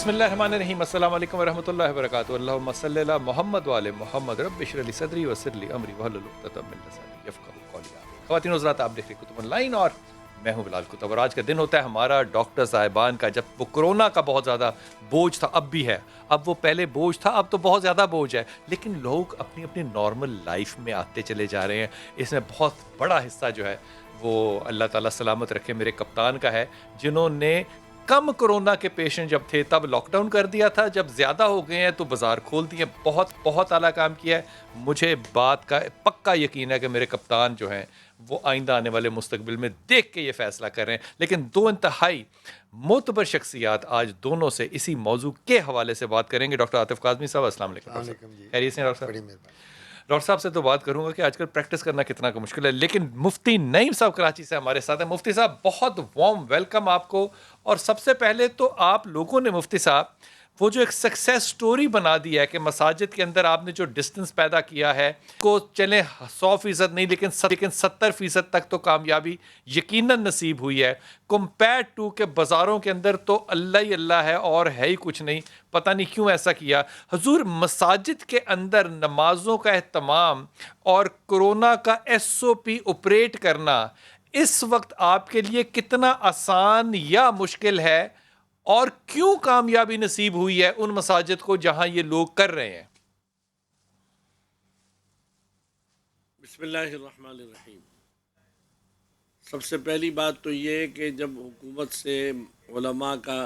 بسم اللہ الرحمن الرحیم السلام علیکم ورحمۃ اللہ وبرکاتہ اللہم صلی علی محمد وعلی محمد رب اشرح لی صدری ویسر لی امری واحلل عقدۃ من لسانی یفقہوا قولی. خواتین و حضرات، آپ دیکھ رہے ہیں کتب آن لائن اور میں ہوں بلال کتب، اور آج کا دن ہوتا ہے ہمارا ڈاکٹر صاحبان کا. جب وہ کرونا کا بہت زیادہ بوجھ تھا، اب بھی ہے، اب وہ پہلے بوجھ تھا، اب تو بہت زیادہ بوجھ ہے، لیکن لوگ اپنی اپنی نارمل لائف میں آتے چلے جا رہے ہیں. اس میں بہت بڑا حصہ جو ہے وہ اللہ تعالیٰ سلامت رکھے میرے کپتان کا ہے، جنہوں نے کم کرونا کے پیشنٹ جب تھے تب لاک ڈاؤن کر دیا تھا، جب زیادہ ہو گئے ہیں تو بازار کھول دیے. بہت اعلیٰ کام کیا ہے. مجھے بات کا پکا یقین ہے کہ میرے کپتان جو ہیں وہ آئندہ آنے والے مستقبل میں دیکھ کے یہ فیصلہ کر رہے ہیں. لیکن دو انتہائی معتبر شخصیات آج دونوں سے اسی موضوع کے حوالے سے بات کریں گے. ڈاکٹر عاطف کاظمی صاحب، السلام علیکم. خیریت سے ہیں ڈاکٹر صاحب؟ ڈاکٹر صاحب سے تو بات کروں گا کہ آج کل پریکٹس کرنا کتنا کا مشکل ہے، لیکن مفتی نعیم صاحب کراچی سے ہمارے ساتھ ہیں. مفتی صاحب، بہت وارم ویلکم آپ کو. اور سب سے پہلے تو آپ لوگوں نے مفتی صاحب وہ جو ایک سکسیس سٹوری بنا دی ہے کہ مساجد کے اندر آپ نے جو ڈسٹنس پیدا کیا ہے کو چلیں 100% نہیں لیکن 70% تک تو کامیابی یقیناً نصیب ہوئی ہے، کمپیئر ٹو کہ بازاروں کے اندر تو اللہ ہی اللہ ہے اور ہے ہی کچھ نہیں. پتہ نہیں کیوں ایسا کیا. حضور، مساجد کے اندر نمازوں کا اہتمام اور کرونا کا SOP آپریٹ کرنا اس وقت آپ کے لیے کتنا آسان یا مشکل ہے، اور کیوں کامیابی نصیب ہوئی ہے ان مساجد کو جہاں یہ لوگ کر رہے ہیں؟ بسم اللہ الرحمن الرحیم. سب سے پہلی بات تو یہ ہے کہ جب حکومت سے علماء کا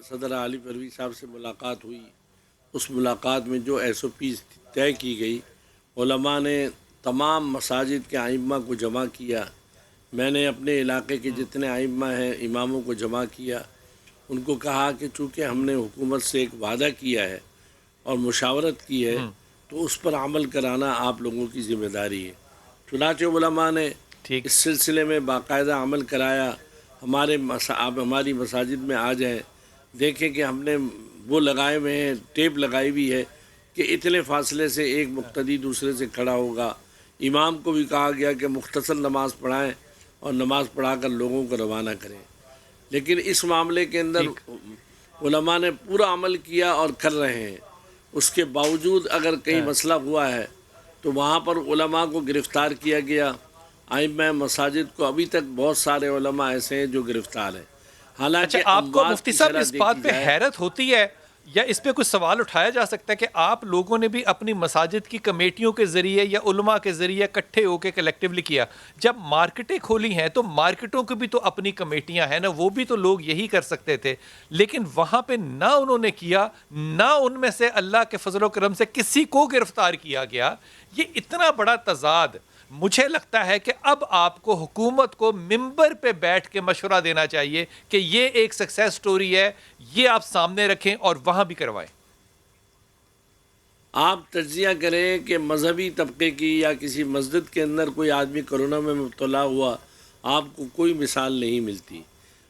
صدر عارف علوی صاحب سے ملاقات ہوئی، اس ملاقات میں جو SOP طے کی گئی، علماء نے تمام مساجد کے ائمہ کو جمع کیا. میں نے اپنے علاقے کے جتنے ائمہ ہیں اماموں کو جمع کیا، ان کو کہا کہ چونکہ ہم نے حکومت سے ایک وعدہ کیا ہے اور مشاورت کی ہے تو اس پر عمل کرانا آپ لوگوں کی ذمہ داری ہے. چنانچہ علماء نے اس سلسلے میں باقاعدہ عمل کرایا. آپ ہماری مساجد میں آ جائیں، دیکھیں کہ ہم نے وہ لگائے ہوئے ہیں، ٹیپ لگائی ہوئی ہے کہ اتنے فاصلے سے ایک مقتدی دوسرے سے کھڑا ہوگا. امام کو بھی کہا گیا کہ مختصر نماز پڑھائیں اور نماز پڑھا کر لوگوں کو روانہ کریں. لیکن اس معاملے کے اندر علماء نے پورا عمل کیا اور کر رہے ہیں. اس کے باوجود اگر کہیں مسئلہ ہوا ہے تو وہاں پر علماء کو گرفتار کیا گیا. ائمہ مساجد کو ابھی تک بہت سارے علماء ایسے ہیں جو گرفتار ہیں. حالانکہ آپ کو مفتی صاحب اس بات پہ حیرت ہوتی ہے یا اس پہ کچھ سوال اٹھایا جا سکتا ہے کہ آپ لوگوں نے بھی اپنی مساجد کی کمیٹیوں کے ذریعے یا علماء کے ذریعے اکٹھے ہو کے کلیکٹیولی کیا؟ جب مارکیٹیں کھولی ہیں تو مارکیٹوں کی بھی تو اپنی کمیٹیاں ہیں نا، وہ بھی تو لوگ یہی کر سکتے تھے، لیکن وہاں پہ نہ انہوں نے کیا، نہ ان میں سے اللہ کے فضل و کرم سے کسی کو گرفتار کیا گیا. یہ اتنا بڑا تضاد مجھے لگتا ہے کہ اب آپ کو حکومت کو ممبر پہ بیٹھ کے مشورہ دینا چاہیے کہ یہ ایک سکسیس سٹوری ہے، یہ آپ سامنے رکھیں اور وہاں بھی کروائیں. آپ تجزیہ کریں کہ مذہبی طبقے کی یا کسی مسجد کے اندر کوئی آدمی کرونا میں مبتلا ہوا، آپ کو کوئی مثال نہیں ملتی.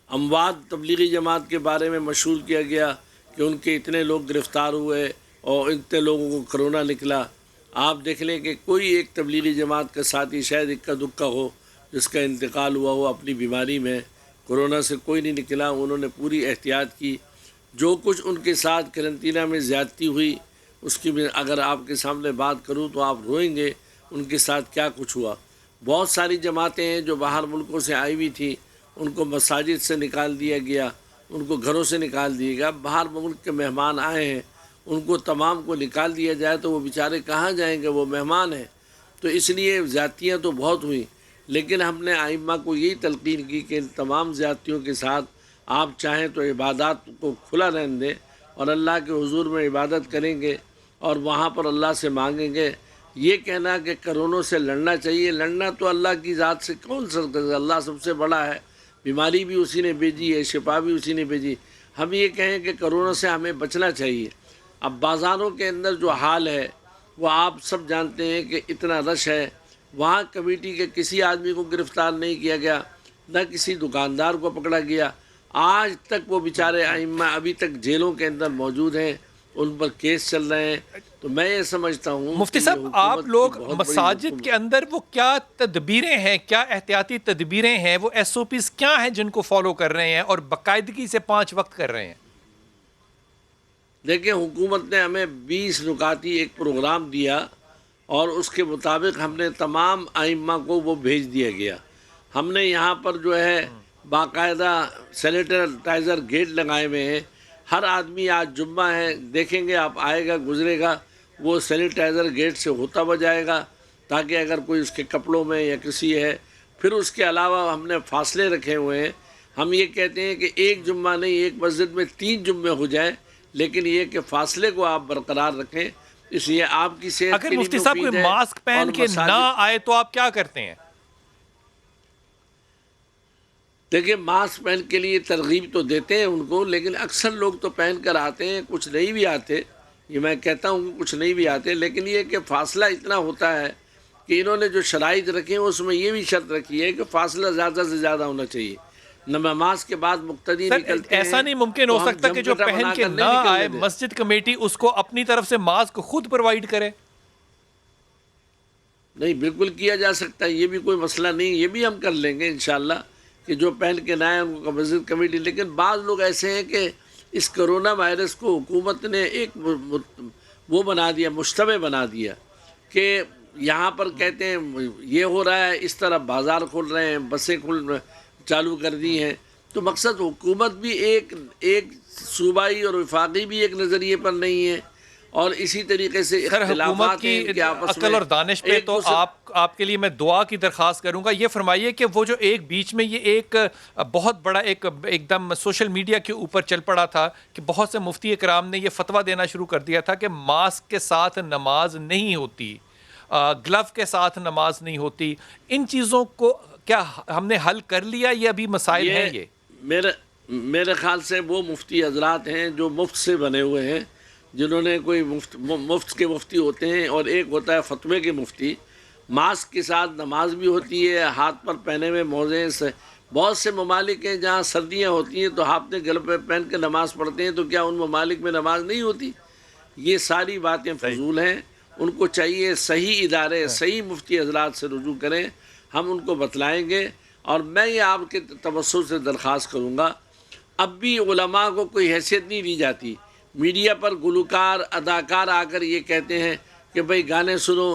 اموات تبلیغی جماعت کے بارے میں مشہور کیا گیا کہ ان کے اتنے لوگ گرفتار ہوئے اور اتنے لوگوں کو کرونا نکلا. آپ دیکھ لیں کہ کوئی ایک تبلیغی جماعت کا ساتھی شاید اکا دکا ہو جس کا انتقال ہوا ہو اپنی بیماری میں، کرونا سے کوئی نہیں نکلا. انہوں نے پوری احتیاط کی. جو کچھ ان کے ساتھ قرنطینہ میں زیادتی ہوئی اس کی میں اگر آپ کے سامنے بات کروں تو آپ روئیں گے ان کے ساتھ کیا کچھ ہوا. بہت ساری جماعتیں ہیں جو باہر ملکوں سے آئی ہوئی تھیں، ان کو مساجد سے نکال دیا گیا، ان کو گھروں سے نکال دیا گیا. باہر ملک کے مہمان آئے ہیں، ان کو تمام کو نکال دیا جائے تو وہ بیچارے کہاں جائیں گے، وہ مہمان ہیں. تو اس لیے زیادتیاں تو بہت ہوئیں، لیکن ہم نے ائمہ کو یہی تلقین کی کہ ان تمام زیادتیوں کے ساتھ آپ چاہیں تو عبادات کو کھلا رہنے دیں اور اللہ کے حضور میں عبادت کریں گے اور وہاں پر اللہ سے مانگیں گے. یہ کہنا کہ کرونا سے لڑنا چاہیے، لڑنا تو اللہ کی ذات سے کون سر کرے، اللہ سب سے بڑا ہے، بیماری بھی اسی نے بھیجی ہے، شفا بھی اسی نے بھیجی. ہم یہ کہیں کہ کرونا سے ہمیں بچنا چاہیے. اب بازاروں کے اندر جو حال ہے وہ آپ سب جانتے ہیں کہ اتنا رش ہے. وہاں کمیٹی کے کسی آدمی کو گرفتار نہیں کیا گیا، نہ کسی دکاندار کو پکڑا گیا. آج تک وہ بیچارے ائمہ ابھی تک جیلوں کے اندر موجود ہیں، ان پر کیس چل رہے ہیں. تو میں یہ سمجھتا ہوں مفتی صاحب، آپ لوگ مساجد کے اندر وہ کیا تدبیریں ہیں، کیا احتیاطی تدبیریں ہیں، وہ SOPs کیا ہیں جن کو فالو کر رہے ہیں اور باقاعدگی سے 5 وقت کر رہے ہیں؟ دیکھیں حکومت نے ہمیں 20 نکاتی ایک پروگرام دیا اور اس کے مطابق ہم نے تمام ائمہ کو وہ بھیج دیا گیا. ہم نے یہاں پر جو ہے باقاعدہ سینیٹائزر گیٹ لگائے ہوئے ہیں. ہر آدمی آج جمعہ ہے دیکھیں گے آپ آئے گا گزرے گا وہ سینیٹائزر گیٹ سے ہوتا ہوا جائے گا تاکہ اگر کوئی اس کے کپڑوں میں یا کسی ہے. پھر اس کے علاوہ ہم نے فاصلے رکھے ہوئے ہیں. ہم یہ کہتے ہیں کہ ایک جمعہ نہیں ایک مسجد میں 3 جمعے ہو جائیں لیکن یہ کہ فاصلے کو آپ برقرار رکھیں. اس لیے آپ کی صحت اگر کے لیے مفتی صاحب مفید کوئی ہے. ماسک پہن اور کے نہ مساجد آئے تو آپ کیا کرتے ہیں؟ دیکھیں ماسک پہن کے لیے ترغیب تو دیتے ہیں ان کو لیکن اکثر لوگ تو پہن کر آتے ہیں. کچھ نہیں بھی آتے یہ میں کہتا ہوں کہ کچھ نہیں بھی آتے لیکن یہ کہ فاصلہ اتنا ہوتا ہے کہ انہوں نے جو شرائط رکھی ہیں اس میں یہ بھی شرط رکھی ہے کہ فاصلہ زیادہ سے زیادہ ہونا چاہیے. نماز کے بعد مقتدی سر نکلتے ہیں ایسا نہیں ممکن ہو تو ہم سکتا کہ جو جمکٹا پہن بنا کے کر نہ نہیں آئے نکلنے دیں. مسجد کمیٹی اس کو اپنی طرف سے ماسک خود پرووائڈ کرے؟ نہیں بالکل کیا جا سکتا ہے یہ بھی کوئی مسئلہ نہیں. یہ بھی ہم کر لیں گے انشاءاللہ کہ جو پہن کے نہ آئے ان کو مسجد کمیٹی. لیکن بعض لوگ ایسے ہیں کہ اس کرونا وائرس کو حکومت نے ایک وہ بنا دیا مشتبہ بنا دیا کہ یہاں پر کہتے ہیں یہ ہو رہا ہے اس طرح بازار کھل رہے ہیں بسیں چالو کر دی ہیں. تو مقصد حکومت بھی ایک صوبائی اور وفاقی بھی ایک نظریے پر نہیں ہے اور اسی طریقے سے سر حکومت اختلافات ہیں ان کی کے آپس میں عقل اور دانش پہ ایک تو دوسرے آپ کے لیے میں دعا کی درخواست کروں گا. یہ فرمائیے کہ وہ جو ایک بیچ میں یہ ایک بہت بڑا ایک دم سوشل میڈیا کے اوپر چل پڑا تھا کہ بہت سے مفتی اکرام نے یہ فتویٰ دینا شروع کر دیا تھا کہ ماسک کے ساتھ نماز نہیں ہوتی، گلو کے ساتھ نماز نہیں ہوتی. ان چیزوں کو کیا ہم نے حل کر لیا یہ ابھی مسائل ہیں؟ یہ میرے خیال سے وہ مفتی حضرات ہیں جو مفت سے بنے ہوئے ہیں جنہوں نے کوئی مفت کے مفتی ہوتے ہیں اور ایک ہوتا ہے فتوے کے مفتی. ماسک کے ساتھ نماز بھی ہوتی ہے، ہاتھ پر پہنے ہوئے موزے سے. بہت سے ممالک ہیں جہاں سردیاں ہوتی ہیں تو ہاتھ میں گل پہ پہن کے نماز پڑھتے ہیں. تو کیا ان ممالک میں نماز نہیں ہوتی؟ یہ ساری باتیں فضول ہیں. ان کو چاہیے صحیح ادارے صحیح مفتی حضرات سے رجوع کریں. ہم ان کو بتلائیں گے اور میں یہ آپ کے توسط سے درخواست کروں گا اب بھی علماء کو کوئی حیثیت نہیں دی جاتی. میڈیا پر گلوکار اداکار آ کر یہ کہتے ہیں کہ بھئی گانے سنو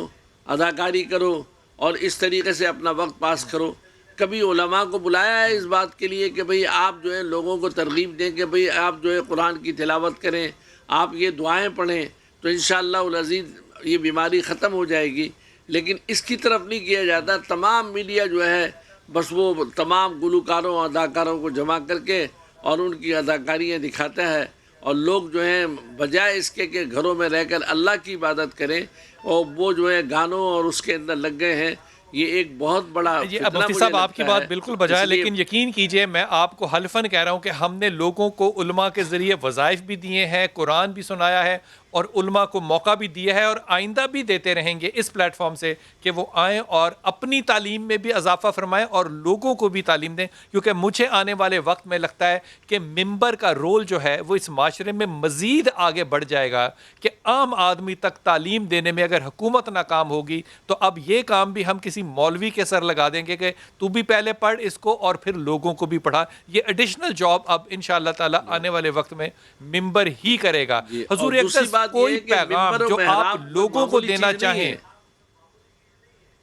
اداکاری کرو اور اس طریقے سے اپنا وقت پاس کرو. کبھی علماء کو بلایا ہے اس بات کے لیے کہ بھئی آپ جو ہے لوگوں کو ترغیب دیں کہ بھئی آپ جو ہے قرآن کی تلاوت کریں، آپ یہ دعائیں پڑھیں تو انشاءاللہ العزیز یہ بیماری ختم ہو جائے گی. لیکن اس کی طرف نہیں کیا جاتا. تمام میڈیا جو ہے بس وہ تمام گلوکاروں اداکاروں کو جمع کر کے اور ان کی اداکاریاں دکھاتا ہے اور لوگ جو ہیں بجائے اس کے کہ گھروں میں رہ کر اللہ کی عبادت کریں اور وہ جو ہے گانوں اور اس کے اندر لگ گئے ہیں. یہ ایک بہت بڑا فتنہ مفتی مجھے صاحب آپ کی لگتا بات ہے. بالکل بجا ہے اس لیے لیکن یقین کیجئے میں آپ کو حلفاً کہہ رہا ہوں کہ ہم نے لوگوں کو علماء کے ذریعے وظائف بھی دیے ہیں، قرآن بھی سنایا ہے اور علماء کو موقع بھی دیا ہے اور آئندہ بھی دیتے رہیں گے اس پلیٹ فارم سے کہ وہ آئیں اور اپنی تعلیم میں بھی اضافہ فرمائیں اور لوگوں کو بھی تعلیم دیں. کیونکہ مجھے آنے والے وقت میں لگتا ہے کہ ممبر کا رول جو ہے وہ اس معاشرے میں مزید آگے بڑھ جائے گا کہ عام آدمی تک تعلیم دینے میں اگر حکومت ناکام ہوگی تو اب یہ کام بھی ہم کسی مولوی کے سر لگا دیں گے کہ تو بھی پہلے پڑھ اس کو اور پھر لوگوں کو بھی پڑھا. یہ ایڈیشنل جاب اب انشاءاللہ تعالی آنے والے وقت میں ممبر ہی کرے گا. حضور اقدس کوئی پیغام جو آپ لوگوں کو دینا چاہیں؟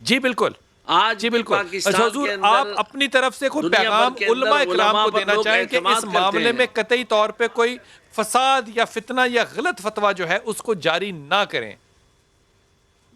جی بالکل آج جی بالکل پاکستان حضور کے آپ اندر اپنی طرف سے کوئی دنیا پیغام بھر کے اندر علماء اکرام کو پر دینا لوگ چاہیں کہ اعتماد اس کرتے معاملے ہیں. میں قطعی طور پہ کوئی فساد یا فتنہ یا غلط فتویٰ جو ہے اس کو جاری نہ کریں؟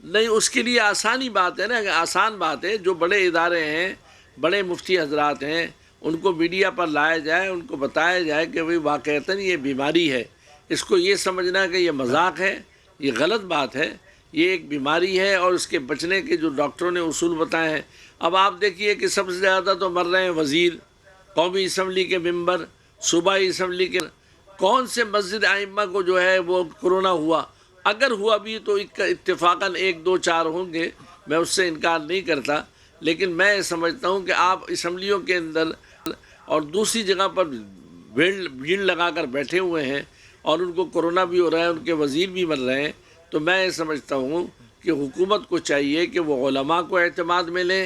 نہیں اس کے لیے آسانی بات ہے نا، آسان بات ہے. جو بڑے ادارے ہیں بڑے مفتی حضرات ہیں ان کو میڈیا پر لایا جائے، ان کو بتایا جائے کہ بھئی واقعتاً یہ بیماری ہے. اس کو یہ سمجھنا کہ یہ مذاق ہے یہ غلط بات ہے. یہ ایک بیماری ہے اور اس کے بچنے کے جو ڈاکٹروں نے اصول بتائے ہیں. اب آپ دیکھیے کہ سب سے زیادہ تو مر رہے ہیں وزیر، قومی اسمبلی کے ممبر، صوبائی اسمبلی کے. کون سے مسجد ائمہ کو جو ہے وہ کرونا ہوا؟ اگر ہوا بھی تو اتفاقاً 1 2 4 ہوں گے، میں اس سے انکار نہیں کرتا. لیکن میں سمجھتا ہوں کہ آپ اسمبلیوں کے اندر اور دوسری جگہ پر بھیڑ لگا کر بیٹھے ہوئے ہیں اور ان کو کرونا بھی ہو رہا ہے، ان کے وزیر بھی مر رہے ہیں. تو میں سمجھتا ہوں کہ حکومت کو چاہیے کہ وہ علماء کو اعتماد میں لیں،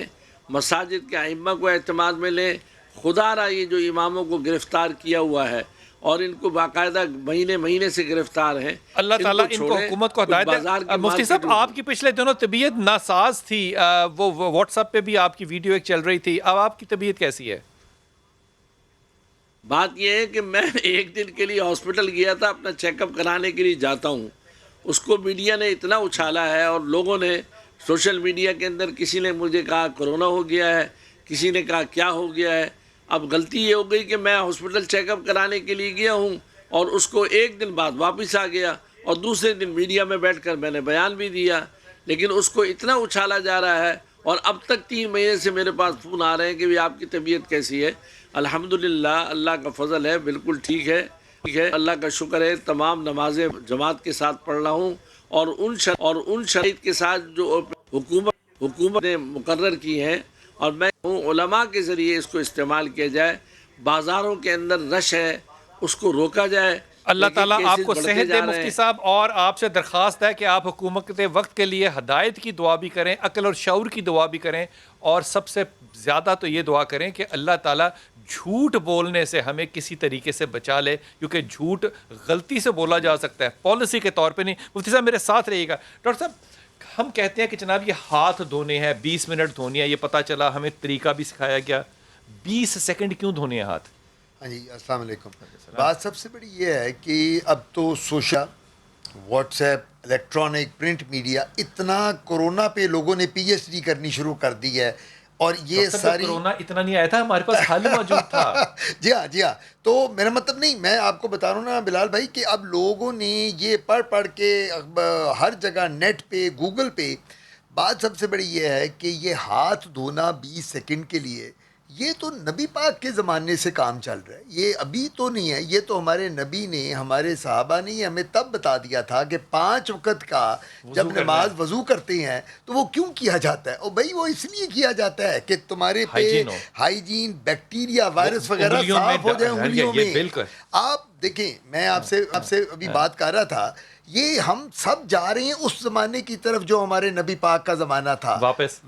مساجد کے ائمہ کو اعتماد میں لیں. خدا را یہ جو اماموں کو گرفتار کیا ہوا ہے اور ان کو باقاعدہ مہینے مہینے سے گرفتار ہیں. اللہ تعالیٰ ان کو چھوڑیں، حکومت کو کچھ ہدایت بازار دے. کی مفتی صاحب مارکیٹ آپ کی پچھلے دنوں طبیعت ناساز تھی، وہ واٹس ایپ پہ بھی آپ کی ویڈیو ایک چل رہی تھی، اب آپ کی طبیعت کیسی ہے؟ بات یہ ہے کہ میں ایک دن کے لیے ہاسپٹل گیا تھا، اپنا چیک اپ کرانے کے لیے جاتا ہوں. اس کو میڈیا نے اتنا اچھالا ہے، اور لوگوں نے سوشل میڈیا کے اندر کسی نے مجھے کہا کرونا ہو گیا ہے، کسی نے کہا کیا ہو گیا ہے. اب غلطی یہ ہو گئی کہ میں ہاسپٹل چیک اپ کرانے کے لیے گیا ہوں اور اس کو ایک دن بعد واپس آ گیا، اور دوسرے دن میڈیا میں بیٹھ کر میں نے بیان بھی دیا. لیکن اس کو اتنا اچھالا جا رہا ہے، اور اب تک 3 مہینے سے میرے پاس فون آ رہے ہیں کہ بھی آپ کی طبیعت کیسی ہے. الحمدللہ اللہ کا فضل ہے، بالکل ٹھیک ہے. اللہ کا شکر ہے. تمام نمازیں جماعت کے ساتھ پڑھ رہا ہوں، اور ان شرائط کے ساتھ جو حکومت نے مقرر کی ہیں، اور میں ہوں علماء کے ذریعے اس کو استعمال کیا جائے. بازاروں کے اندر رش ہے، اس کو روکا جائے. اللہ لیکن تعالیٰ آپ کیسز کو بڑھتے صحت دے جا رہے مفتی ہیں. صاحب، اور آپ سے درخواست ہے کہ آپ حکومت وقت کے لیے ہدایت کی دعا بھی کریں، عقل اور شعور کی دعا بھی کریں، اور سب سے زیادہ تو یہ دعا کریں کہ اللہ تعالیٰ جھوٹ بولنے سے ہمیں کسی طریقے سے بچا لے، کیونکہ جھوٹ غلطی سے بولا جا سکتا ہے، پالیسی کے طور پہ نہیں. مفتی صاحب میرے ساتھ رہیے گا. ڈاکٹر صاحب ہم کہتے ہیں کہ جناب یہ ہاتھ دھونے ہیں، 20 منٹ دھونے ہیں، یہ پتہ چلا ہمیں طریقہ بھی سکھایا گیا. 20 سیکنڈ کیوں دھونے ہیں ہاتھ؟ ہاں جی، السلام علیکم. بات سب سے بڑی یہ ہے کہ اب تو social, what's app, electronic, print media, اتنا کورونا پہ لوگوں نے پی ایچ ڈی کرنی شروع کر دی ہے. اور یہ ساری کرونا اتنا نہیں آیا تھا، ہمارے پاس حل موجود تھا. جی ہاں جی ہاں. تو میرا مطلب نہیں، میں آپ کو بتا رہا ہوں نا بلال بھائی، کہ اب لوگوں نے یہ پڑھ کے ہر جگہ نیٹ پہ، گوگل پہ، بات سب سے بڑی یہ ہے کہ یہ ہاتھ دھونا 20 سیکنڈ کے لیے، یہ تو نبی پاک کے زمانے سے کام چل رہا ہے، یہ ابھی تو نہیں ہے. یہ تو ہمارے نبی نے، ہمارے صحابہ نے ہمیں تب بتا دیا تھا کہ 5 وقت کا جب نماز وضو کرتے ہیں تو وہ کیوں کیا جاتا ہے. اور بھائی وہ اس لیے کیا جاتا ہے کہ تمہارے پہ ہائیجین، بیکٹیریا، وائرس وغیرہ صاف ہو جائے انگلیوں میں. آپ دیکھیں، میں آپ سے ابھی بات کر رہا تھا، یہ ہم سب جا رہے ہیں اس زمانے کی طرف جو ہمارے نبی پاک کا زمانہ تھا،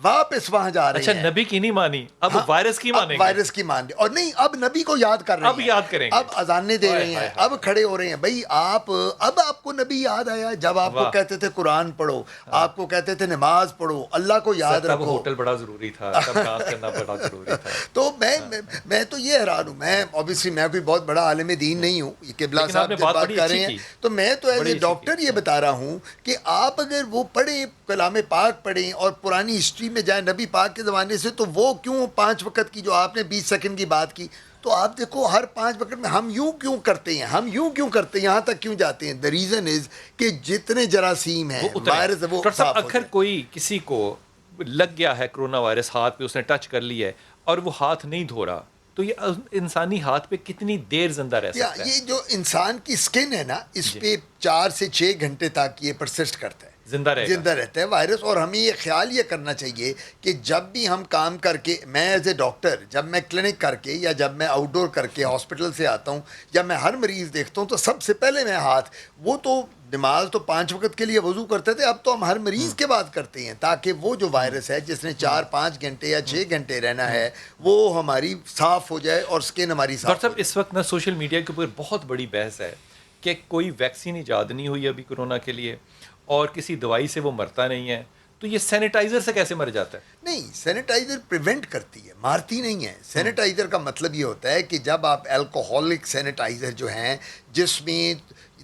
واپس وہاں جا رہے ہیں. اچھا، نبی کی نہیں مانی، اب وائرس کی مانیں گے. وائرس کی مان، اور نہیں، اب نبی کو یاد کر رہے ہیں، اب یاد کریں گے، اب اذانیں دے رہے ہیں، اب کھڑے ہو رہے ہیں. بھائی اب آپ کو نبی یاد آیا جب آپ کو کہتے تھے قرآن پڑھو، آپ کو کہتے تھے نماز پڑھو، اللہ کو یاد رکھو. ہوٹل بڑا ضروری تھا، تب ڈانس کرنا بڑا ضروری تھا. تو میں تو یہ حیران ہوں. میں اوبیسلی میں کوئی بہت بڑا عالم دین نہیں ہوں، قبلہ صاحب جب بات کر رہے ہیں تو میں تو ایز اے ڈاکٹر یہ بتا رہا ہوں کہ آپ اگر وہ پڑھیں، کلام پاک پڑھیں اور پرانی ہسٹری میں جائیں نبی پاک کے زمانے سے، تو وہ کیوں 5 وقت کی جو آپ نے 20 سیکنڈ کی بات کی، تو آپ دیکھو ہر 5 وقت میں ہم یوں کیوں کرتے ہیں، ہم یوں کیوں کرتے ہیں، یہاں تک کیوں جاتے ہیں. دا ریزن از کہ جتنے جراثیم ہیں، وائرس، وہ صاف ہو اگر کوئی کسی کو لگ گیا ہے کرونا وائرس، ہاتھ پہ اس نے ٹچ کر لیا ہے اور وہ ہاتھ نہیں دھو رہا، تو یہ انسانی ہاتھ پہ کتنی دیر زندہ رہ سکتا ہے؟ یہ جو انسان کی سکن ہے نا، اس پہ 4 سے 6 گھنٹے تک یہ پرسسٹ کرتا ہے، زندہ رہتا ہے وائرس. اور ہمیں یہ خیال یہ کرنا چاہیے کہ جب بھی ہم کام کر کے، میں ایز اے ڈاکٹر جب میں کلینک کر کے یا جب میں آؤٹ ڈور کر کے ہاسپٹل سے آتا ہوں، جب میں ہر مریض دیکھتا ہوں، تو سب سے پہلے میں ہاتھ، وہ تو نماز تو 5 وقت کے لیے وضو کرتے تھے، اب تو ہم ہر مریض کے بعد کرتے ہیں، تاکہ وہ جو وائرس ہے جس نے 4-5 گھنٹے یا 6 گھنٹے رہنا ہے، وہ ہماری صاف ہو جائے اور سکن ہماری صاف ہو جائے. ڈاکٹر صاحب، اس وقت نا سوشل میڈیا کے اوپر بہت بڑی بحث ہے کہ کوئی ویکسین ایجاد نہیں ہوئی ابھی کرونا کے لیے، اور کسی دوائی سے وہ مرتا نہیں ہے، تو یہ سینیٹائزر سے کیسے مر جاتا ہے؟ نہیں، سینیٹائزر پریونٹ کرتی ہے، مارتی نہیں ہے. سینیٹائزر کا مطلب یہ ہوتا ہے کہ جب آپ الکوہولک سینیٹائزر جو ہیں، جس میں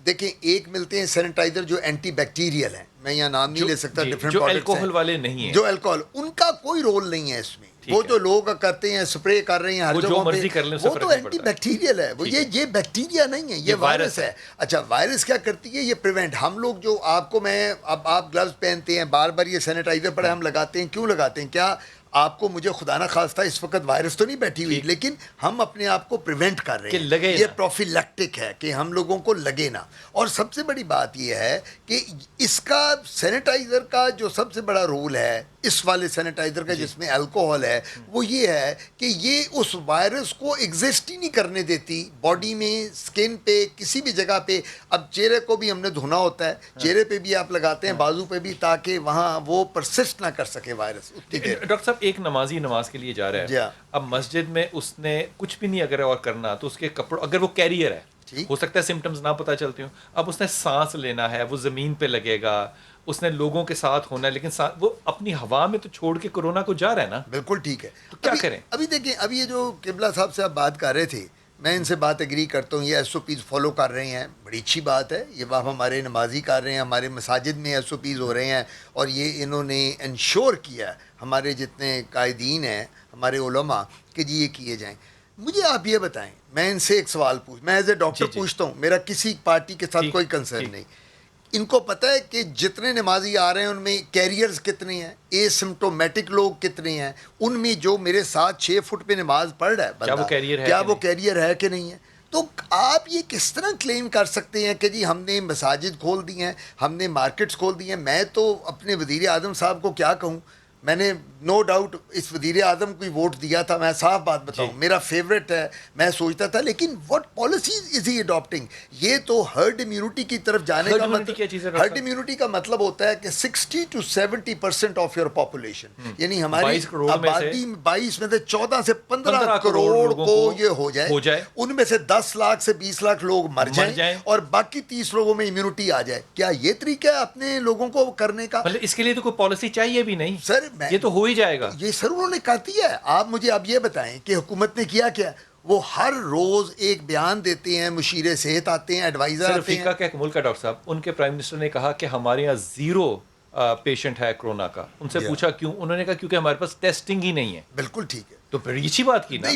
دیکھیں ایک ملتے ہیں سینیٹائزر جو اینٹی بیکٹیریل ہیں، میں یہاں نام نہیں لے سکتا، ڈفرینٹ جو الکوہل والے نہیں ہیں، جو الکوہل، ان کا کوئی رول نہیں ہے اس میں. وہ جو لوگ کرتے ہیں، اسپرے کر رہے ہیں ہر جگہ پہ، وہ تو اینٹی بیکٹیریل ہے، وہ یہ بیکٹیریا نہیں ہے، یہ وائرس ہے. اچھا، وائرس کیا کرتی ہے؟ یہ پریونٹ. ہم لوگ جو آپ کو، میں اب آپ گلوز پہنتے ہیں، بار بار یہ سینیٹائزر پڑے ہم لگاتے ہیں، کیوں لگاتے ہیں؟ کیا آپ کو، مجھے خدا نہ خواستہ اس وقت وائرس تو نہیں بیٹھی ہوئی، لیکن ہم اپنے آپ کو پریونٹ کر رہے ہیں، یہ پروفیلیکٹک ہے کہ ہم لوگوں کو لگے نہ. اور سب سے بڑی بات یہ ہے کہ اس کا سینیٹائزر کا جو سب سے بڑا رول ہے، اس والے سینیٹائزر کا جس میں الکوہول ہے، وہ یہ ہے کہ یہ اس وائرس کو ایگزسٹ ہی نہیں کرنے دیتی باڈی میں، سکن پہ، کسی بھی جگہ پہ. اب چہرے کو بھی ہم نے دھونا ہوتا ہے، چہرے پہ بھی آپ لگاتے ہیں، بازو پہ بھی، تاکہ وہاں وہ پرسسٹ نہ کر سکے وائرس. ڈاکٹر صاحب، ایک نمازی نماز کے لیے جا رہا ہے، اب مسجد میں اس نے کچھ بھی نہیں اگر اور کرنا، تو اس کے کپڑوں، اگر وہ کیریئر ہے، ہو سکتا ہے سمٹمز نہ پتہ چلتے ہوں. اب اس نے سانس لینا ہے, وہ زمین پہ لگے گا, اس نے لوگوں کے ساتھ ہونا ہے, لیکن وہ اپنی ہوا میں تو چھوڑ کے کورونا کو جا رہا ہے نا. بالکل ٹھیک ہے. تو کیا کریں؟ ابھی دیکھیں, ابھی یہ جو قبلہ صاحب سے آپ بات کر رہے تھے, میں ان سے بات ایگری کرتا ہوں, یہ ایس او پیز فالو کر رہے ہیں, بڑی اچھی بات ہے. یہ بات ہمارے نمازی کر رہے ہیں, ہمارے مساجد میں ایس او پیز ہو رہے ہیں, اور یہ انہوں نے انشور کیا ہے, ہمارے جتنے قائدین ہیں, ہمارے علماء, کہ جی یہ کیے جائیں. مجھے آپ یہ بتائیں, میں ان سے ایک سوال میں ایز اے ڈاکٹر پوچھتا ہوں, میرا کسی پارٹی کے ساتھ کوئی کنسرن نہیں. ان کو پتہ ہے کہ جتنے نمازی آ رہے ہیں ان میں کیریئرز کتنے ہیں, اے سمٹومیٹک لوگ کتنے ہیں, ان میں جو میرے ساتھ 6 فٹ پہ نماز پڑھ رہا ہے بندہ, کیا وہ کیریئر ہے کہ نہیں ہے؟ تو آپ یہ کس طرح کلیم کر سکتے ہیں کہ جی ہم نے مساجد کھول دی ہیں, ہم نے مارکیٹس کھول دی ہیں؟ میں تو اپنے وزیر اعظم صاحب کو کیا کہوں, میں نے نو ڈاؤٹ اس وزیر اعظم کو ووٹ دیا تھا, میں صاف بات بتاؤں, میرا فیوریٹ ہے, میں سوچتا تھا, لیکن what policies is he adopting? یہ تو ہرڈ امیونٹی کی طرف جانے کا مطلب, ہرڈ امیونٹی کا مطلب ہوتا ہے کہ 60 to 70% آف یور پاپولیشن, یعنی ہماری آبادی 22 میں سے 14 سے 15 کروڑ کو یہ ہو جائے, ان میں سے 10 لاکھ سے 20 لاکھ لوگ مر جائیں اور باقی 30 لوگوں میں امیونٹی آ جائے. کیا یہ طریقہ ہے اپنے لوگوں کو کرنے کا؟ مطلب اس کے لیے تو کوئی پالیسی چاہیے بھی نہیں سر, یہ تو ہو ہی جائے گا. یہ سر انہوں نے کہا دیا ہے. آپ مجھے اب یہ بتائیں کہ حکومت نے کیا کیا؟ وہ ہر روز ایک بیان دیتے ہیں, مشیر صحت آتے ہیں, ایڈوائزر آتے ہیں. افریقہ کا ایک ملک ہے ڈاکٹر صاحب, ان کے پرائم منسٹر نے کہا کہ ہمارے یہاں 0 پیشنٹ ہے کورونا کا. ان سے پوچھا کیوں, انہوں نے کہا کیونکہ ہمارے پاس ٹیسٹنگ ہی نہیں ہے. بالکل ٹھیک ہے. تو بڑی اچھی بات کی نا.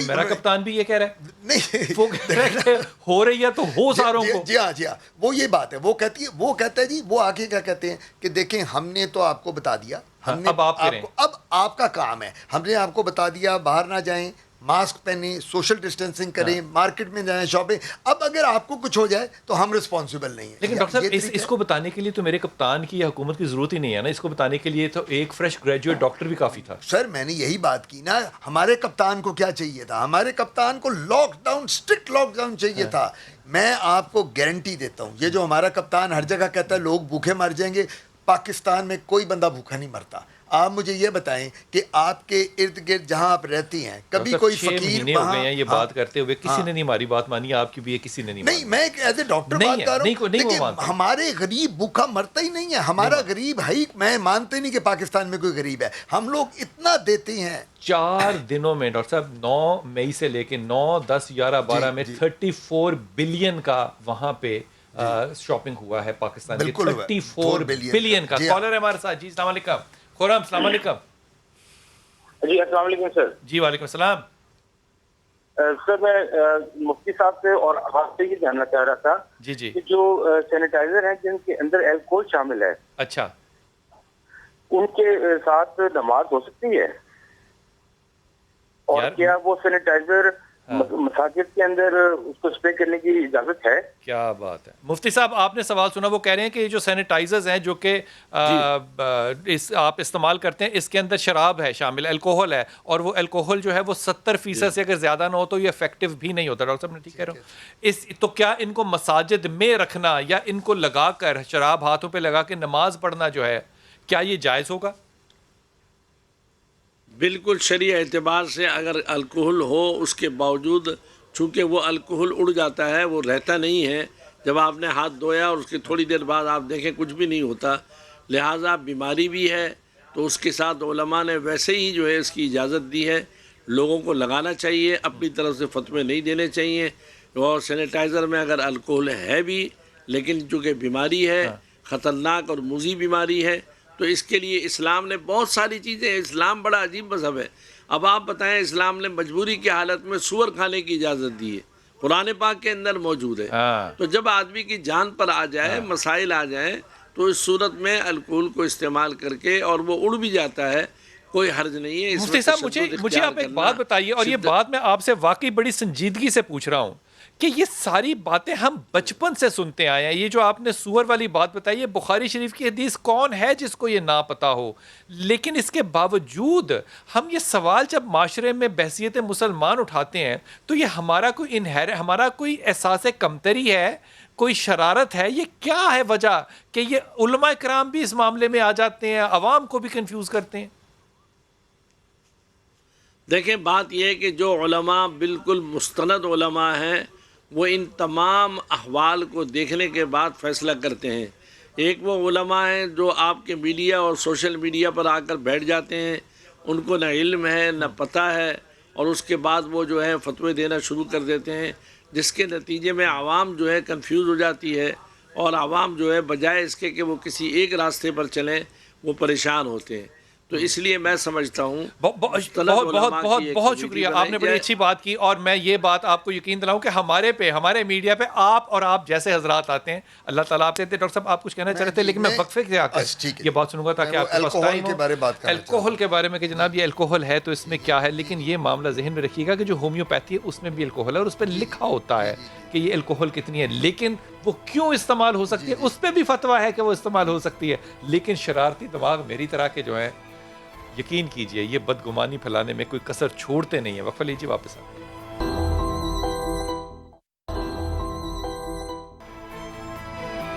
میرا کپتان بھی یہ کہہ رہا ہے نہیں, وہ کہہ رہا ہے کہ ہو رہی ہے تو ہو ساروں کو. جی ہاں, وہ یہ بات ہے. وہ کہتا ہے جی, وہ آگے کیا کہتے ہیں کہ دیکھیں ہم نے تو آپ کو بتا دیا, ہم نے اب آپ کا کام ہے, ہم نے آپ کو بتا دیا, باہر نہ جائیں, ماسک پہنیں, سوشل ڈسٹینسنگ کریں, مارکیٹ میں جائیں, شاپنگ. اب اگر آپ کو کچھ ہو جائے تو ہم رسپانسبل نہیں ہیں. لیکن ڈاکٹر صاحب اس کو بتانے کے لیے تو میرے کپتان کی یا حکومت کی ضرورت ہی نہیں ہے نا. اس کو بتانے کے لیے تو ایک فریش گریجویٹ ڈاکٹر بھی کافی تھا. سر میں نے یہی بات کی نا, ہمارے کپتان کو کیا چاہیے تھا؟ ہمارے کپتان کو lockdown, strict lockdown چاہیے تھا. میں آپ کو گارنٹی دیتا ہوں, یہ جو ہمارا کپتان ہر جگہ کہتا ہے لوگ بھوکے مر جائیں گے, پاکستان میں کوئی بندہ بھوکا نہیں مرتا. آپ مجھے یہ بتائیں کہ آپ کے ارد گرد جہاں آپ رہتی ہیں, کبھی کوئی فقیر ہو گئے ہیں یہ بات کرتے ہوئے, کسی نے نہیں ہماری بات مانی, آپ کی بھی کسی نے نہیں. نہیں, میں ایز اے ڈاکٹر بات کر رہا ہوں, لیکن ہمارے غریب بھوکا مرتا ہی نہیں ہے. ہمارا غریب ہے ہی, میں مانتے نہیں کہ پاکستان میں کوئی غریب ہے. ہم لوگ اتنا دیتے ہیں. 4 دنوں میں ڈاکٹر صاحب 9 مئی سے لے کے 9, 10, 11, 12 میں 34 بلین کا وہاں پہ شاپنگ ہوا ہے پاکستان کے. 34 بلین کا. کالر ہے ہمارے ساتھ. جی السلام علیکم. خورم السلام علیکم. جی السلام علیکم سر. جی وعلیکم السلام. سر میں مفتی صاحب سے اور آپ سے یہ جاننا چاہ رہا تھا جی کہ جو سینیٹائزر ہیں جن کے اندر الکوہول شامل ہے, اچھا, ان کے ساتھ نماز ہو سکتی ہے؟ اور کیا وہ سینیٹائزر مساجد کے اندر اس کو اسپرے کرنے کی اجازت ہے؟ کیا بات ہے. مفتی صاحب آپ نے سوال سنا, وہ کہہ رہے ہیں کہ یہ جو سینیٹائزرز ہیں جو کہ آپ استعمال کرتے ہیں, اس کے اندر شراب ہے شامل, الکوہول ہے, اور وہ الکوہول جو ہے وہ 70% سے اگر زیادہ نہ ہو تو یہ افیکٹو بھی نہیں ہوتا. ڈاکٹر صاحب نے ٹھیک کہہ رہا ہوں. تو کیا ان کو مساجد میں رکھنا یا ان کو لگا کر شراب ہاتھوں پہ لگا کے نماز پڑھنا جو ہے, کیا یہ جائز ہوگا؟ بالکل شرعی اعتبار سے اگر الکوہل ہو, اس کے باوجود چونکہ وہ الکوہل اڑ جاتا ہے, وہ رہتا نہیں ہے. جب آپ نے ہاتھ دھویا اور اس کے تھوڑی دیر بعد آپ دیکھیں کچھ بھی نہیں ہوتا, لہٰذا بیماری بھی ہے. تو اس کے ساتھ علماء نے ویسے ہی جو ہے اس کی اجازت دی ہے. لوگوں کو لگانا چاہیے, اپنی طرف سے فتوے نہیں دینے چاہیے. اور سینیٹائزر میں اگر الکوہل ہے بھی, لیکن چونکہ بیماری ہے, خطرناک اور مضر بیماری ہے, تو اس کے لیے اسلام نے بہت ساری چیزیں, اسلام بڑا عجیب مذہب ہے. اب آپ بتائیں, اسلام نے مجبوری کی حالت میں سور کھانے کی اجازت دی ہے, قرآن پاک کے اندر موجود ہے. تو جب آدمی کی جان پر آ جائے, مسائل آ جائیں, تو اس صورت میں الکوہل کو استعمال کر کے, اور وہ اڑ بھی جاتا ہے, کوئی حرج نہیں ہے. مفتی صاحب مجھے آپ ایک بات بتائیے, اور یہ بات میں آپ سے واقعی بڑی سنجیدگی سے پوچھ رہا ہوں کہ یہ ساری باتیں ہم بچپن سے سنتے آئے ہیں. یہ جو آپ نے سور والی بات بتائی ہے, بخاری شریف کی حدیث کون ہے جس کو یہ نہ پتا ہو؟ لیکن اس کے باوجود ہم یہ سوال جب معاشرے میں بحثیت مسلمان اٹھاتے ہیں تو یہ ہمارا کوئی احساس کمتری ہے, کوئی شرارت ہے؟ یہ کیا ہے وجہ کہ یہ علماء کرام بھی اس معاملے میں آ جاتے ہیں, عوام کو بھی کنفیوز کرتے ہیں؟ دیکھیں بات یہ ہے کہ جو علماء بالکل مستند علماء ہیں وہ ان تمام احوال کو دیکھنے کے بعد فیصلہ کرتے ہیں. ایک وہ علماء ہیں جو آپ کے میڈیا اور سوشل میڈیا پر آ کر بیٹھ جاتے ہیں، ان کو نہ علم ہے نہ پتہ ہے، اور اس کے بعد وہ جو ہے فتوے دینا شروع کر دیتے ہیں، جس کے نتیجے میں عوام جو ہے کنفیوز ہو جاتی ہے، اور عوام جو ہے بجائے اس کے کہ وہ کسی ایک راستے پر چلیں وہ پریشان ہوتے ہیں. تو اس لیے میں سمجھتا ہوں بہت شکریہ، آپ نے بڑی اچھی بات کی. اور میں یہ بات آپ کو یقین دلاؤں کہ ہمارے میڈیا پہ آپ جیسے حضرات آتے ہیں، اللہ تعالیٰ آپ سے. ڈاکٹر صاحب آپ کچھ کہنا چاہ رہے تھے، لیکن میں وقفے سے آ کر یہ بات سنوں گا تاکہ آپ کے پاس ٹائم ہو. الکوہل کے بارے میں کہ جناب یہ الکوہل ہے تو اس میں کیا ہے، لیکن یہ معاملہ ذہن میں رکھیے گا کہ جو ہومیوپیتھی ہے اس میں بھی الکوہل ہے، اور اس پہ لکھا ہوتا ہے کہ یہ الکوہل کتنی ہے، لیکن وہ کیوں استعمال ہو سکتی ہے اس پہ بھی فتویٰ ہے کہ وہ استعمال ہو سکتی ہے. لیکن شرارتی دماغ میری طرح کے جو ہیں، یقین کیجئے یہ بدگمانی پھیلانے میں کوئی کسر چھوڑتے نہیں ہیں. وقفہ لیجیے، واپس آتے ہیں.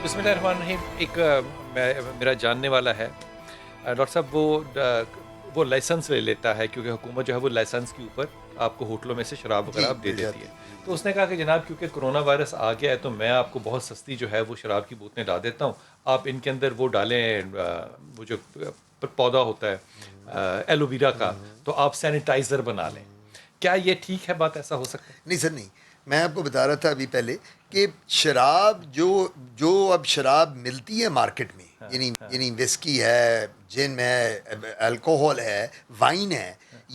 بسم اللہ الرحمن الرحیم. ایک میرا جاننے والا ہے ڈاکٹر صاحب، وہ لائسنس لے لیتا ہے کیونکہ حکومت جو ہے وہ لائسنس کے اوپر آپ کو ہوٹلوں میں سے شراب وغیرہ دے دیتی ہے. تو اس نے کہا کہ جناب کیونکہ کرونا وائرس آ گیا ہے تو میں آپ کو بہت سستی جو ہے وہ شراب کی بوتلیں لا دیتا ہوں، آپ ان کے اندر وہ ڈالیں، وہ جو پودا ہوتا ہے ایلو ویرا کا، تو آپ سینیٹائزر بنا لیں. کیا یہ ٹھیک ہے بات، ایسا ہو سکتا ہے؟ نہیں سر، نہیں. میں آپ کو بتا رہا تھا ابھی پہلے کہ شراب جو اب شراب ملتی ہے مارکیٹ میں، یعنی وسکی ہے، جن ہے، الکوہول ہے، وائن ہے،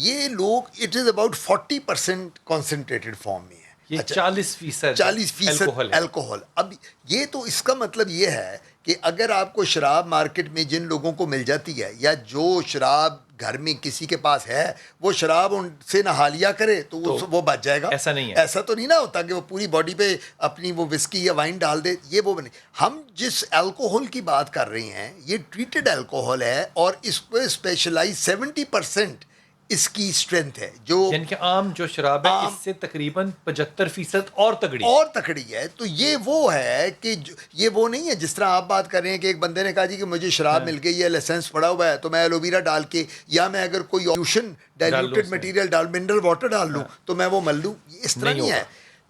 یہ لوگ it is about 40% concentrated form میں ہے. یہ 40% الکوہل. اب یہ تو اس کا مطلب یہ ہے کہ اگر آپ کو شراب مارکیٹ میں جن لوگوں کو مل جاتی ہے، یا جو شراب گھر میں کسی کے پاس ہے وہ شراب ان سے نہا لیا کرے تو وہ بچ جائے گا. ایسا نہیں ہے، ایسا تو نہیں نہ ہوتا کہ وہ پوری باڈی پہ اپنی وہ وسکی یا وائن ڈال دے. یہ وہ نہیں. ہم جس الکوہل کی بات کر رہے ہیں یہ ٹریٹڈ الکوہل ہے، اور اس پہ اسپیشلائز 70% اس کی اسٹرینتھ ہے، جو یعنی کہ عام جو شراب ہے اس سے تقریباً 75% اور تگڑی ہے. تو یہ وہ ہے کہ یہ وہ نہیں ہے جس طرح آپ بات کر رہے ہیں کہ ایک بندے نے کہا جی کہ مجھے شراب مل گئی ہے، لائسنس پڑا ہوا ہے، تو میں ایلوویرا ڈال کے، یا میں اگر کوئی سولوشن ڈائلیوٹڈ مٹیریل منرل واٹر ڈال لوں تو میں وہ مل لوں. اس طرح نہیں ہے.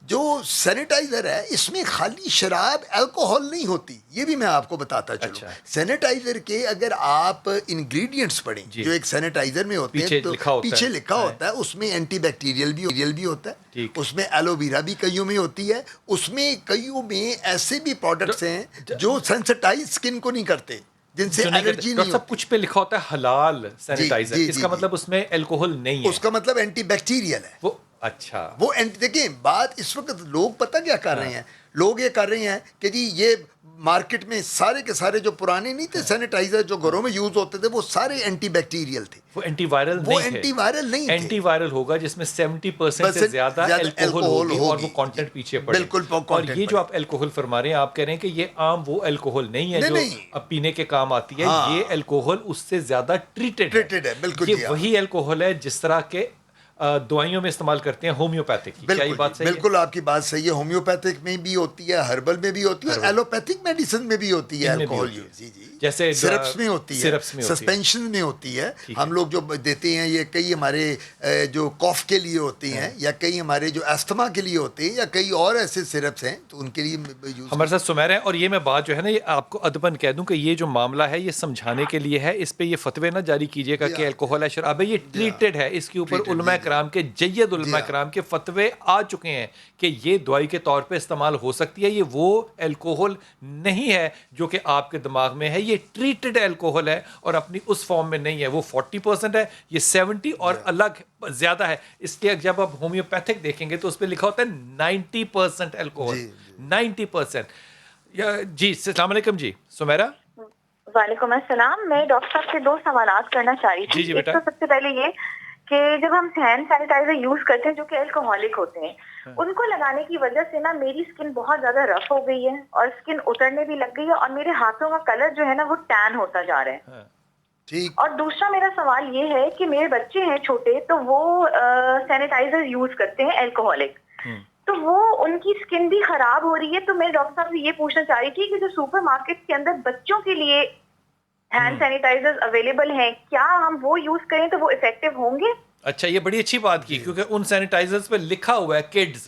جو سینیٹائزر ہے اس میں خالی شراب الکوہل نہیں ہوتی، یہ بھی میں آپ کو بتاتا چلوں. سینیٹائزر کے اگر آپ انگریڈینٹس پڑھیں جو ایک سینیٹائزر میں ہوتے ہیں تو پیچھے لکھا ہوتا ہے اس میں اینٹی بیکٹیریل بھی ہوتا ہے، اس میں ایلو ویرا بھی کئیوں میں ہوتی ہے، اس میں کئیوں میں ایسے بھی پروڈکٹس ہیں جو سینسٹائز اسکن کو نہیں کرتے، جن سے الرجی نہیں ہوتی. کچھ پہ لکھا ہوتا ہے حلال سینیٹائزر، اس کا مطلب اس میں الکوہل نہیں ہے، اس کا مطلب اینٹی بیکٹیریل ہے. اچھا وہ دیکھیں بات اس وقت لوگ پتہ کیا کر رہے ہیں، لوگ یہ کر رہے ہیں کہ جی یہ مارکیٹ میں سارے کے سارے جو پرانے نہیں تھے سینیٹائزر جو گھروں میں یوز ہوتے تھے وہ سارے اینٹی بیکٹیریل تھے، وہ اینٹی وائرل نہیں تھے. اینٹی وائرل ہوگا جس میں 70% سے زیادہ الکوہل ہوگی اور وہ کانٹینٹ پیچھے پڑے. بالکل. اور یہ جو آپ الکوہل فرما رہے ہیں، آپ کہہ رہے ہیں کہ یہ عام وہ الکوہل نہیں ہے جو اب پینے کے کام آتی ہے، یہ الکوہل اس سے زیادہ ٹریٹڈ ہے. بالکل یہ وہی الکوہل ہے جس طرح کے دوائیوں میں استعمال کرتے ہیں ہومیوپیتھک کی. کیا یہ بات صحیح ہے؟ بالکل آپ کی بات صحیح ہے. ہومیوپیتھک میں بھی ہوتی ہے، ہربل میں بھی ہوتی ہے، اور ایلوپیتھک میڈیسن میں بھی ہوتی ہے الکوہل یوز. جی جیسے سرپس میں ہوتی ہے، سسپینشن میں ہوتی ہے. ہم لوگ جو دیتے ہیں یہ کئی ہمارے جو کاف کے لیے ہوتے ہیں، یا کئی ہمارے جو استھما کے لیے ہوتے ہیں، یا کئی اور ایسے سرپس ہیں تو ان کے لیے یوز. ہمارے ساتھ سمیر ہیں، اور یہ میں بات جو ہے نا یہ آپ کو ادباً کہہ دوں کہ یہ جو معاملہ ہے یہ سمجھانے کے لیے ہے، اس پہ یہ فتوے نہ جاری کیجیے گا کہ الکوہل ہے شراب ہے. یہ ٹریٹڈ ہے، اس کے اوپر علماء کرام کے جید علماء کرام کے فتوے آ چکے ہیں کہ یہ دوائی کے طور پہ استعمال ہو سکتی ہے. یہ وہ الکوہل نہیں ہے جو کہ آپ کے دماغ میں ہے، یہ ٹریٹڈ الکوہل ہے اور اپنی اس فارم میں نہیں ہے. وہ 40% ہے، یہ 70 اور الگ زیادہ ہے. اس لیے جب آپ ہومیوپیتھک دیکھیں گے تو اس پہ لکھا ہوتا ہے 90% الکوہل. 90%. جی السلام علیکم. جی سمیرہ. وعلیکم السلام. میں ڈاکٹر صاحب سے 2 سوالات کرنا چاہ رہی تھی. ایک تو سب سے پہلے یہ کہ جب ہم ہینڈ سینیٹائزر یوز کرتے ہیں جو کہ الکوہولک ہوتے ہیں، ان کو لگانے کی وجہ سے نا میری اسکن بہت زیادہ رف ہو گئی ہے اور اسکن اترنے بھی لگ گئی ہے، اور میرے ہاتھوں کا کلر جو ہے نا وہ ٹین ہوتا جا رہا ہے. اور دوسرا میرا سوال یہ ہے کہ میرے بچے ہیں چھوٹے تو وہ سینیٹائزر یوز کرتے ہیں الکوہولک، تو وہ ان کی اسکن بھی خراب ہو رہی ہے. تو میں ڈاکٹر صاحب سے یہ پوچھنا چاہ رہی تھی کہ جو سپر مارکیٹ کے اندر بچوں کے لیے ہینڈ سینیٹائزر اویلیبل ہیں، کیا ہم وہ یوز کریں تو وہ افیکٹو ہوں گے؟ اچھا، یہ بڑی اچھی بات کی، کیونکہ ان سینیٹائزرز پہ لکھا ہوا ہے کڈز.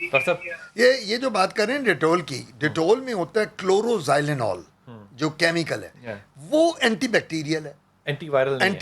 یہ جو بات کر رہے ہیں ڈیٹول کی، ڈیٹول میں ہوتا ہے کلوروزائلینول جو کیمیکل ہے، وہ اینٹی بیکٹیریل ہے، اینٹی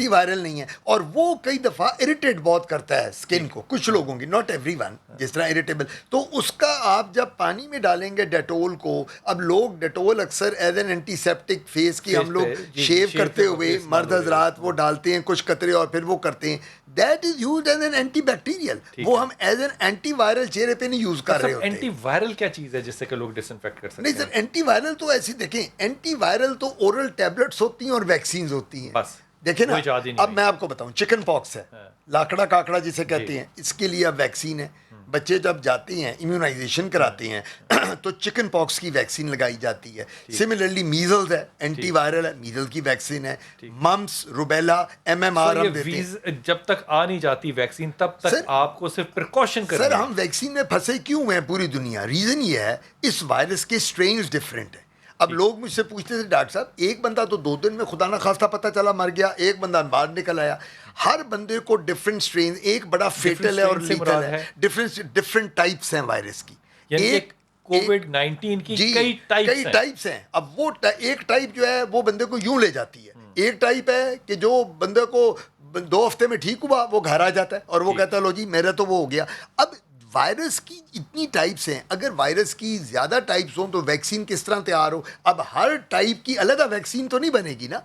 وائرل نہیں ہے، اور وہ کئی دفعہ اریٹیٹ بہت کرتا ہے اسکن کو، کچھ لوگوں کی، ناٹ ایوری ون، جس طرح اریٹیبل، تو اس کا آپ جب پانی میں ڈالیں گے ڈیٹول کو، اب لوگ ڈیٹول اکثر as an antiseptic face کی ہم لوگ شیو کرتے ہوئے مرد حضرات وہ ڈالتے ہیں کچھ قطرے اور پھر وہ کرتے ہیں، that is used as an anti bacterial, وہ ہم ایز این اینٹی وائرل چہرے پہ نہیں یوز کر رہے ہوتے۔ اینٹی وائرل کیا چیز ہے جس سے کہ لوگ ڈس انفیکٹ کر سکتے ہیں؟ نہیں سر، اینٹی وائرل تو ایسی دیکھیں، اینٹی وائرل تو اورل ٹیبلٹس ہوتی ہیں اور ویکسینز ہوتی ہیں، بس دیکھیں نا، اب میں آپ کو بتاؤں، چکن پاکس ہے، لاکڑا کاکڑا جسے کہتے ہیں، اس کے لیے اب ویکسین ہے، بچے جب جاتے ہیں امیونائزیشن کراتے ہیں تو چکن پاکس کی ویکسین لگائی جاتی ہے، سملرلی میزلز ہے، اینٹی وائرل ہے، میزل کی ویکسین ہے، ممپس، روبیلا، MMR ہم دیتے ہیں۔ جب تک آ نہیں جاتی ویکسین تب تک آپ کو صرف پریکاشن کرنا ہے۔ سر ہم ویکسین میں پھنسے کیوں ہیں پوری دنیا؟ ریزن یہ ہے اس وائرس کے اسٹرینز ڈفرینٹ ہیں۔ اب لوگ مجھ سے پوچھتے تھے ڈاکٹر صاحب ایک بندہ تو 2 دن میں خدا نہ خواستہ پتہ چلا مر گیا، ایک بندہ باہر نکل آیا، ہر بندے کو ڈفرینٹ اسٹرین، ایک بڑا فیٹل ہے اور لیتل ہے، ڈفرینٹ ٹائپس ہیں وائرس کی، ایک کووڈ-19 کی کئی ٹائپس ہیں۔ اب وہ ایک ٹائپ جو ہے وہ بندے کو یوں لے جاتی ہے، ایک ٹائپ ہے کہ جو بندے کو 2 ہفتے میں ٹھیک ہوا وہ گھر آ جاتا ہے اور وہ کہتا ہے لو جی میرا تو وہ ہو گیا۔ اب وائرس کی اتنی ٹائپس ہیں، اگر وائرس کی زیادہ ٹائپس ہوں تو ویکسین کس طرح تیار ہو؟ اب ہر ٹائپ کی علیحدہ ویکسین تو نہیں بنے گی نا،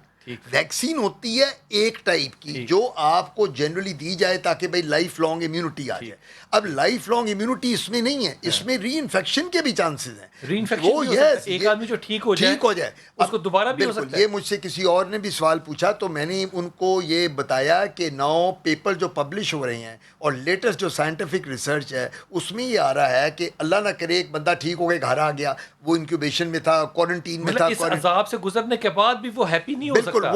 ویکسین ہوتی ہے ایک ٹائپ کی جو آپ کو جنرلی دی جائے تاکہ بھائی لائف لانگ امیونٹی آ جائے۔ اب لائف لانگ امیونٹی اس میں نہیں ہے، اس میں ری انفیکشن کے بھی چانسز ہیں، وہ ایک آدمی جو ٹھیک ہو جائے اس کو دوبارہ بھی ہو سکتا ہے۔ یہ مجھ سے کسی اور نے بھی سوال پوچھا تو میں نے ان کو یہ بتایا کہ 9 پیپر جو پبلش ہو رہے ہیں اور لیٹسٹ جو سائنٹیفک ریسرچ ہے اس میں یہ آ رہا ہے کہ اللہ نہ کرے ایک بندہ ٹھیک ہو کے گھر آ گیا، وہ انکیوبیشن میں تھا، کوارنٹین میں تھا، اس عذاب سے گزرنے کے بعد بھی وہ ہیپی نہیں ہو سکتا،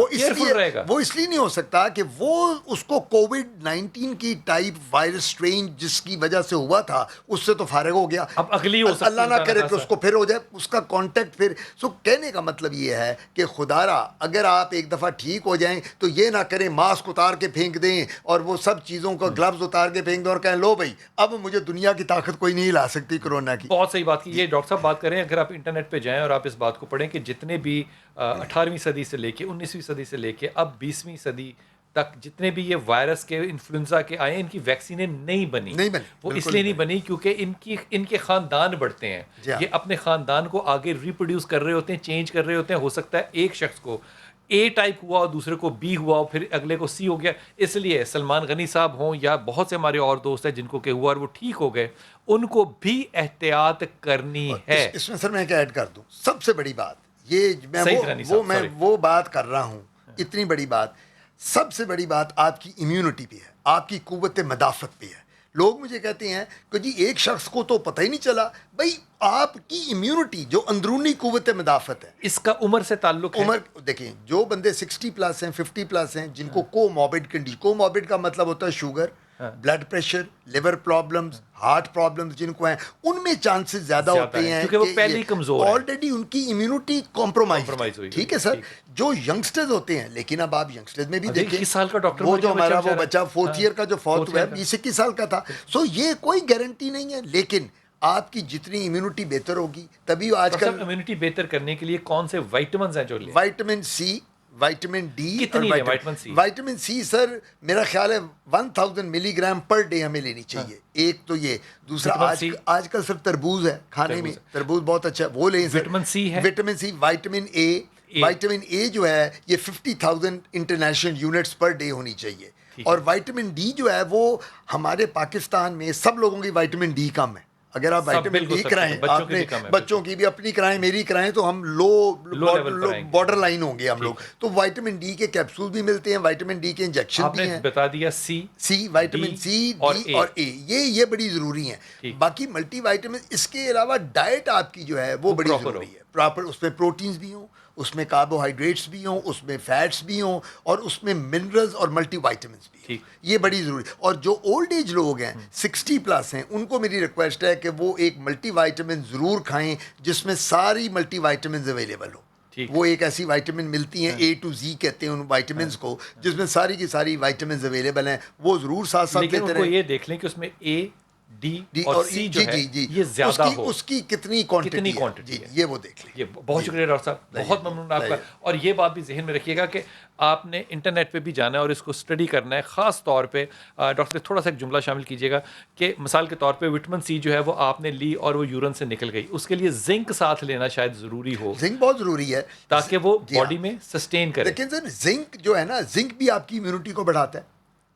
وہ اس لیے نہیں ہو سکتا کہ وہ اس کو کووڈ-19 کی ٹائپ وائرس اسٹرین جس کی وجہ سے ہوا تھا اس سے تو فارغ ہو گیا، اب اگلی ہو سکتا، اللہ نہ کرے کہ اس کو پھر ہو جائے، اس کا کانٹیکٹ پھر۔ سو کہنے کا مطلب یہ ہے کہ خدارا اگر آپ ایک دفعہ ٹھیک ہو جائیں تو یہ نہ کریں ماسک اتار کے پھینک دیں اور وہ سب چیزوں کو گلوز اتار کے پھینک دیں اور کہیں لو بھائی اب مجھے دنیا کی طاقت کوئی نہیں لا سکتی کرونا کی۔ بہت صحیح بات کی یہ ڈاکٹر صاحب بات کریں، اگر آپ انٹرنیٹ پہ جائیں اور آپ اس بات کو پڑھیں کہ جتنے بھی 18ویں صدی سے لے کے 19ویں صدی سے لے کے اب 20ویں صدی تک جتنے بھی یہ وائرس کے انفلوئنزا کے آئے ان کی ویکسینیں نہیں بنی، وہ اس لیے نہیں بنی کیونکہ ان کے خاندان بڑھتے ہیں، یہ اپنے خاندان کو آگے ریپروڈیوس کر رہے ہوتے ہیں، چینج کر رہے ہوتے ہیں، ہو سکتا ہے ایک شخص کو اے ٹائپ ہوا اور دوسرے کو بی ہوا اور پھر اگلے کو سی ہو گیا، اس لیے سلمان غنی صاحب ہوں یا بہت سے ہمارے اور دوست ہیں جن کو کہ ہوا اور وہ ٹھیک ہو گئے، ان کو بھی احتیاط کرنی ہے۔ اس میں سر میں کیا ایڈ کر دوں، سب سے بڑی بات یہ میں وہ بات کر رہا ہوں، اتنی بڑی بات، سب سے بڑی بات آپ کی امیونٹی پہ ہے، آپ کی قوت مدافعت پہ ہے۔ لوگ مجھے کہتے ہیں کہ جی ایک شخص کو تو پتہ ہی نہیں چلا، بھائی آپ کی امیونٹی جو اندرونی قوت مدافعت ہے اس کا عمر سے تعلق ہے۔ عمر دیکھیں، جو بندے 60+ ہیں 50+ ہیں جن کو کوموربڈ کنڈیشن، کوموربڈ کا مطلب ہوتا ہے sugar, blood pressure, liver problems, heart problems جن کو ہیں، ان میں چانسز زیادہ ہوتے ہیں کیونکہ وہ پہلے ہی کمزور ہیں، آلریڈی ان کی امیونٹی کمپرومائز ہوئی۔ ٹھیک ہے سر، جو ینگسٹرز ہوتے ہیں، لیکن اب آپ ینگسٹرز میں بھی دیکھیں، وہ جو ہمارا وہ بچہ 4th ایئر کا جو فوت ہوا ہے 20-21 سال کا تھا، سو یہ کوئی گارنٹی نہیں ہے، لیکن آپ کی جتنی امیونٹی بہتر ہوگی تبھی آج کل امیونٹی بہتر کرنے کے لیے کون سے وائٹامنز ہیں جو لیں؟ Vitamin C, vitamin D, vitamin C sir میرا خیال ہے 1000 ملی گرام پر ڈے ہمیں لینی چاہیے، ایک تو یہ، دوسرا آج کل صرف تربوز ہے کھانے میں، تربوز بہت اچھا ہے وہ لیں سر، وٹامن سی ہے، وائٹامن اے، وائٹامن اے جو ہے یہ 50,000 انٹرنیشنل یونٹس پر ڈے ہونی چاہیے، اور وائٹامن ڈی جو ہے وہ ہمارے پاکستان میں سب لوگوں کی وائٹامن ڈی کم ہے، اگر آپ وائٹامن ڈی کرائیں، آپ نے بچوں کی بھی اپنی کرائیں میری کرائیں تو ہم لو بارڈر لائن ہوں گے ہم لوگ، تو وائٹامن ڈی کے کیپسول بھی ملتے ہیں، وائٹامن ڈی کے انجیکشن بھی ہیں، بتا دیا سی، وائٹامن سی، ڈی اور اے، یہ بڑی ضروری ہیں۔ باقی ملٹی وائٹامن، اس کے علاوہ ڈائٹ آپ کی جو ہے وہ بڑی ضروری ہے، پراپر اس میں پروٹینز بھی ہوں، اس میں کاربوہائیڈریٹس بھی ہوں، اس میں فیٹس بھی ہوں، اور اس میں منرلز اور ملٹی وائٹامنس بھی، یہ بڑی ضروری۔ اور جو اولڈ ایج لوگ ہیں 60+ ہیں ان کو میری ریکویسٹ ہے کہ وہ ایک ملٹی وائٹامن ضرور کھائیں جس میں ساری ملٹی وائٹامنز اویلیبل ہو۔ وہ ایک ایسی وائٹامن ملتی ہیں A to Z کہتے ہیں ان وائٹامنز کو، جس میں ساری کی ساری وائٹامنز اویلیبل ہیں، وہ ضرور ساتھ ساتھ لیتے رہیں۔ یہ دیکھ لیں کہ اس میں A ڈی اور سی جو ہے یہ زیادہ ہو، اس کی کتنی کوانٹٹی ہے، یہ وہ دیکھ لیں. بہت شکریہ ڈاکٹر صاحب، بہت ممنون آپ کا. اور یہ بات بھی ذہن میں رکھیے گا کہ آپ نے انٹرنیٹ پہ بھی جانا ہے اور اس کو اسٹڈی کرنا ہے. خاص طور پہ ڈاکٹر تھوڑا سا ایک جملہ شامل کیجیے گا کہ مثال کے طور پہ وٹامن سی جو ہے وہ آپ نے لی اور وہ یورین سے نکل گئی، اس کے لیے زنک ساتھ لینا شاید ضروری ہو. زنک بہت ضروری ہے تاکہ وہ باڈی میں سسٹین کرے. لیکن سر زنک جو ہے نا، زنک بھی آپ کی امیونٹی کو بڑھاتا ہے.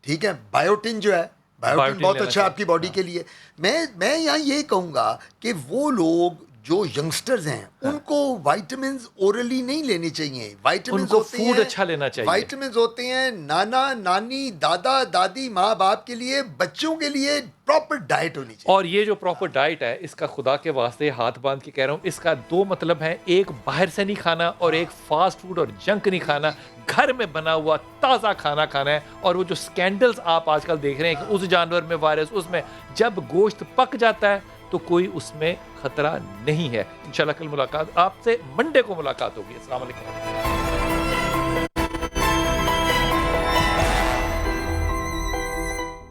ٹھیک ہے، بایوٹن جو ہے، بایوٹن بہت اچھا ہے آپ کی باڈی کے لیے. میں یہاں یہ کہوں گا کہ وہ لوگ جو ینگسٹرز ہیں ان کو وائٹامنز اورلی نہیں لینے چاہیے. وائٹامنز ہوتے ہیں، فوڈ اچھا لینا چاہیے. وائٹامنز ہوتے ہیں نانا نانی دادا دادی ماں باپ کے لیے، بچوں کے لیے پراپر ڈائٹ ہونی چاہیے. اور یہ جو پراپر ڈائٹ ہے اس کا خدا کے واسطے ہاتھ باندھ کے کہہ رہا ہوں، اس کا دو مطلب ہے، ایک باہر سے نہیں کھانا اور ایک فاسٹ فوڈ اور جنک نہیں کھانا. گھر میں بنا ہوا تازہ کھانا کھانا ہے. اور وہ جو سکینڈلز آپ آج کل دیکھ رہے ہیں کہ اس جانور میں وائرس، اس میں جب گوشت پک جاتا ہے تو کوئی اس میں خطرہ نہیں ہے. انشاءاللہ کل ملاقات، آپ سے منڈے کو ملاقات ہوگی. السلام علیکم.